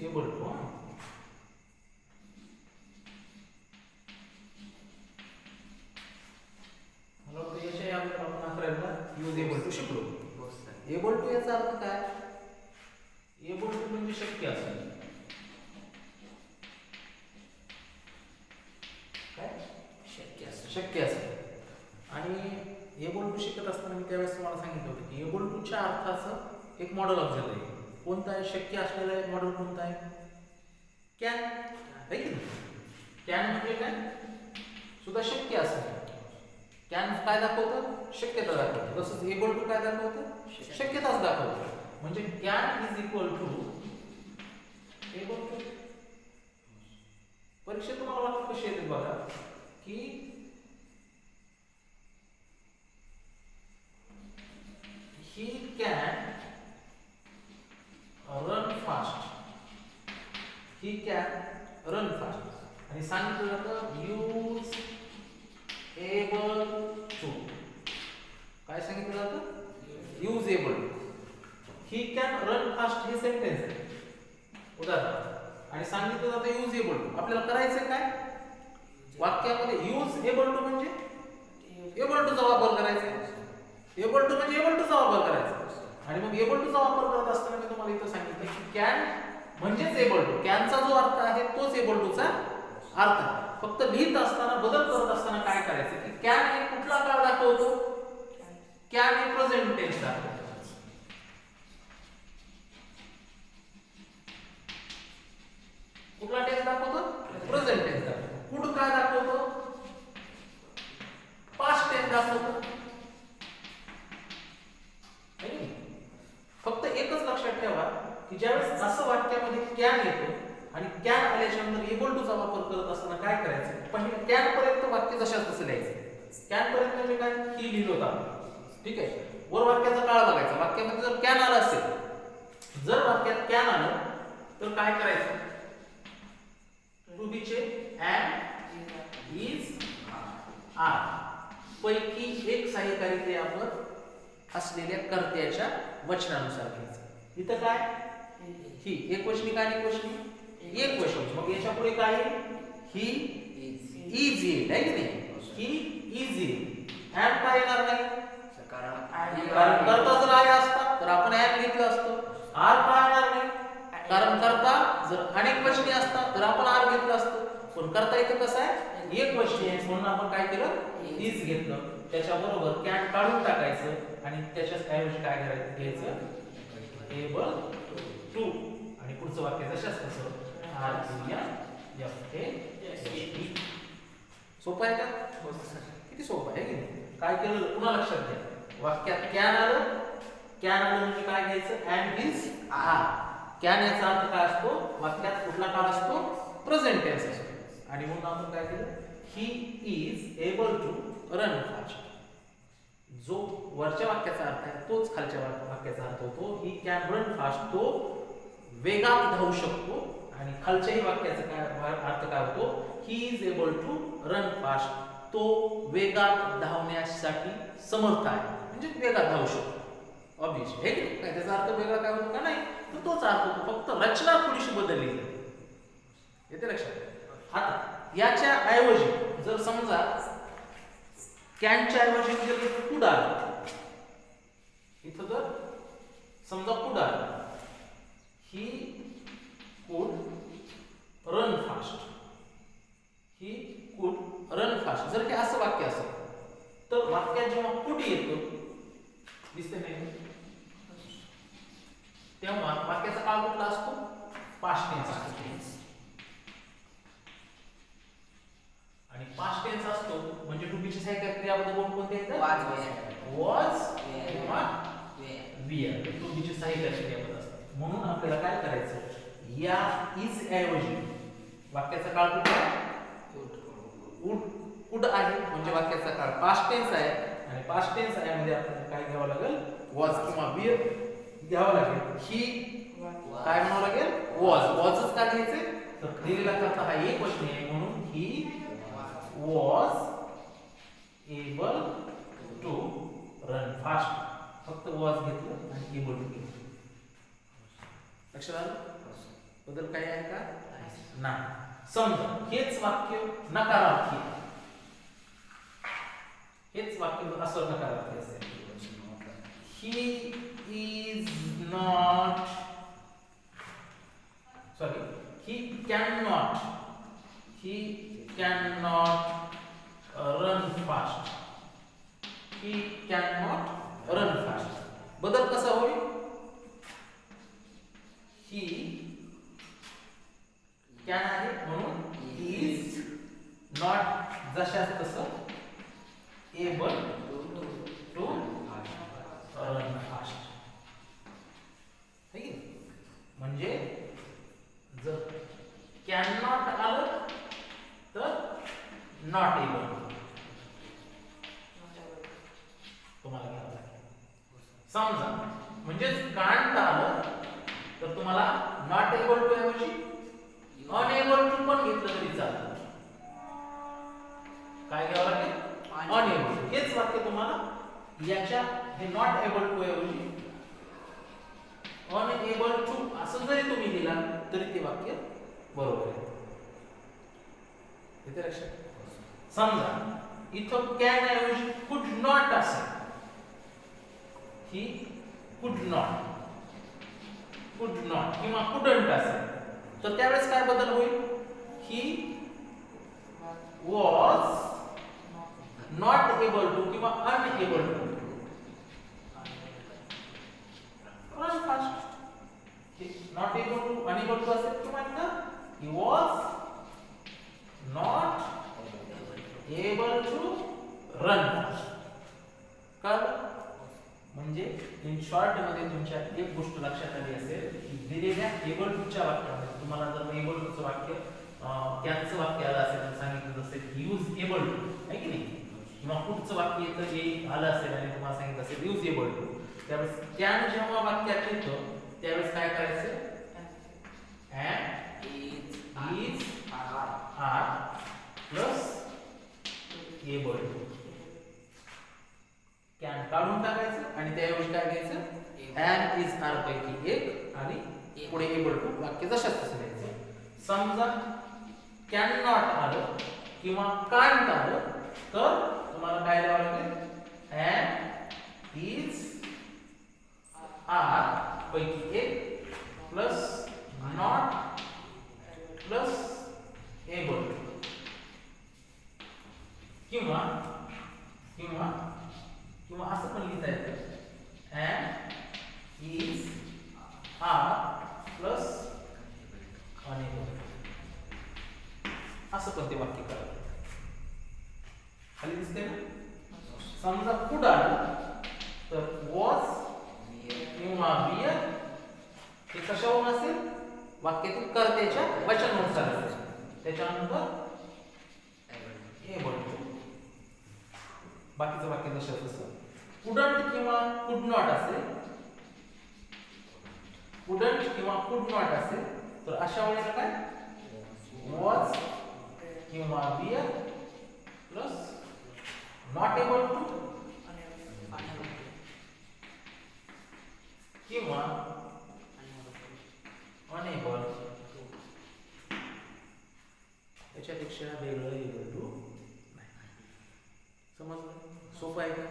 Able to. मला वाटतं याच्या अगोदर आपण अकरावीला यूज एबल टू शिकलो. एबल टू याचा अर्थ काय? एबल टू म्हणजे शक्य असेल. काय शक्य असेल. आणि एबल टू शिकत असताना मी त्यावेळेस तुम्हाला सांगितलं होतं की एबल टू च्या अर्थाचं एक मॉडेल ऑब्झर्व आहे. कोणतं आहे? शक्य असलेलं मॉडेल कोणतं आहे? कॅन आहे की नाही? कॅन म्हणजे काय? सुद्धा शक्य असेल. कॅन काय दाखवतं? शक्यता दाखवतं. तसंच एबल टू काय दाखवतं? शक्यताच दाखवतं. म्हणजे can is equal to able to. परीक्षेत तुम्हाला वाटतं कशी येते बघा की he can run fast. He can run fast आणि सांगितलं जातं यूज एबल टू. काय सांगितलं जातं? Use able to. He can run fast हे सेंटेन्स आहे उदाहरण. आणि सांगितलं जातं यूज एबल टू. आपल्याला करायचं काय? वाक्यामध्ये यूज एबल टू म्हणजे एबल टूचा वापर करायचा. एबल टू म्हणजे एबल टूचा वापर करायचा. आणि मग एबल टूचा वापर करत असताना मी तुम्हाला इथं सांगितलं की कॅन म्हणजेच एबल टू. कॅनचा जो अर्थ आहे तोच एबल टूचा अर्थ आहे. फक्त लिहित असताना बदल करत असताना काय करायचं की कॅन हे कुठला काळ दाखवतो? कॅन हे प्रेझेंट टेन्स दाखवतो. कुठला टेन्स दाखवतो? प्रेझेंट टेन्स दाखवतो. कुड काय दाखवतो? पास्ट टेन्स दाखवतो. फक्त एकच लक्षात ठेवा की ज्यावेळेस असं वाक्यामध्ये कॅन येतो आणि कॅन आल्याच्या नंतर एबल टूचा वापर करत असताना काय करायचं? पहिले कॅन पर्यंत वाक्य जशाच तसं लिहायचं. कॅन पर्यंत म्हणजे काय? ही लिहिलं होतं आपण. ठीक आहे. वर वाक्याचा काळ बघायचा. वाक्यामध्ये जर कॅन आला असेल, जर वाक्यात कॅन आलं तर काय करायचं? टू बी चे एंड इज आर पैकी एक सहाय्यकारी क्रियापद असलेल्या कर्त्याच्या वचनानुसार घ्यायचं. इथं काय? ही एकवचनी का अनेकवचनी? एकवचनी. मग याच्या पुढे काय आहे? ही इज येईल आहे की नाही? ही इज येईल. एंड काय येणार नाही? कारण कर्ता जर आहे असता तर आपण एंड घेतलं असतं. आर का येणार नाही? कारण कर्ता जर अनेकवचनी असता तर आपण आर घेतलं असतं. पण कर्ता इथं कसं आहे? एकवचनी आहे म्हणून आपण काय केलं? इज घेतलं. त्याच्याबरोबर कॅन काढून टाकायचं आणि त्याच्याच ऐवजी काय करायचं? घ्यायचं एबल टू. आणि पुढचं वाक्य जशाच तसं आर यू एफ ए. सोपं आहे का? किती सोपं आहे की काय केलं? पुन्हा लक्षात घ्या. वाक्यात कॅन आलं. कॅन आलं म्हणजे काय घ्यायचं? And is R. कॅन याचा अर्थ काय असतो? वाक्यात कुठला काळ असतो? प्रेझेंट टेन्स असतो. आणि म्हणून आपण काय केलं? He is able to run fast. जो वरच्या वाक्याचा अर्थ आहे तोच खालच्या वाक्याचा अर्थ होतो. ही कॅन रन फास्ट. तो वेगात धावू शकतो. आणि खालच्याही वाक्याचा काय अर्थ काय होतो? He is able to run fast. तो वेगात धावण्यासाठी समर्थ आहे म्हणजे वेगात धावू शकतो. ऑब्वियसली हे काय त्याचा अर्थ वेगळा काय होतो का? नाही, तर तोच अर्थ होतो. फक्त रचना थोडीशी बदलली जाते. येते लक्षात? आता याच्या ऐवजी जर समजा कॅनच्या ऐवजी जर इथं कुड आलं, इथं जर समजा कुड आलं, he could run fast. He could run fast. जर हे असं वाक्य असेल तर वाक्यात जेव्हा कुड येतो दिसते नाही तेव्हा वाक्याचा काळ कुठला असतो? पास्ट टेन्स असतो. आणि पास्ट टेन्स असतो म्हणजे टू बी ची सहाय्यक क्रियापद कोणते येतात? वॉज किंवा वेअर. टू बी ची सहाय्यक क्रियापद असतात. म्हणून आपल्याला काय करायचं? या इज ऐवजी वाक्याचा काळ कुठला? कुड आहे म्हणजे वाक्याचा काळ पास्ट टेन्स आहे. आणि पास्ट टेन्स आहे म्हणजे आपल्याला काय घ्यावं लागेल? वॉज किंवा वेअर घ्यावं लागेल. ही काय म्हणावं लागेल? वॉज. वॉजच का घ्यायचे? तर दिलेला कर्ता हा एक वचनी आहे म्हणून ही was able to run fast. फक्त was घेतलं आणि able to घेतलं. लक्षात आलं? बदल काय आहे का नाही. समजा हेच वाक्य नकारार्थी आहे. हेच वाक्य असं नकारार्थी असेल. He is not sorry he cannot run fast. he cannot run fast. बदल कसा होईल? he can आहे म्हणून is not जशास तसं able to run fast. ठीक आहे. म्हणजे जर cannot आलं तर not able तुम्हाला घ्यावं लागेल. समजा म्हणजे can't आलं तर तुम्हाला not able to ऐवजी unable to पण घेतलं तरी चालेल. काय घ्यावं लागेल? unable. हेच वाक्य तुम्हाला याच्या हे not able to ऐवजी unable to असं जरी तुम्ही दिला तरी ते वाक्य बरोबर आहे. इथे लक्षात. समजा इथं कॅन ऐवजी कुड नॉट असेल. ही कुड नॉट किंवा कुडंट असेल तर त्यावेळेस काय बदल होईल? He was not able to किंवा unable to run fast. Not able to unable to असेल किंवा he was not able to run fast. कळलं? म्हणजे इन शॉर्ट मध्ये तुमच्या एक गोष्ट लक्षात आली असेल की दिलेल्या एबल टू च्या वाक्यामध्ये तुम्हाला जर एबल टू चं वाक्य कॅनचं वाक्य आलं असेल तर सांगितलं असेल यूज एबल टू आहे की नाही, किंवा पुढचं वाक्य येतं जे आलं असेल आणि तुम्हाला सांगितलं असेल यूज एबल टू, त्यावेळेस कॅन जेव्हा वाक्यात येतं त्यावेळेस काय करायचं? is are plus able to. Can काढून टाकायचं आणि त्याऐवजी काय घ्यायचं? am is are पैकी एक आणि पुढे able to वाक्य जशाच तसं लिहायचं. समजा कॅन नॉट आलं किंवा कांट आलं तर तुम्हाला काय लिहावं लागेल? am is are पैकी एक प्लस नॉट प्लस able किंवा किंवा किंवा असं पण लिहिता येतं am is are plus unable असं पण ते वाक्य करावं. खाली दिसते ना? समजा कुड आलं तर was किंवा were हे कशावरून असेल? वाक्यातील कर्त्याच्या वचनानुसार असेल. त्याच्यानंतर able to बाकीचं वाक्य जसं तसं. couldn't किंवा could not असेल, couldn't किंवा could not असेल तर अशा वेळेला काय? was किंवा were plus not able to किंवा unable याच्यापेक्षा वेगळं able to नाही. समजलं? सोपं आहे का?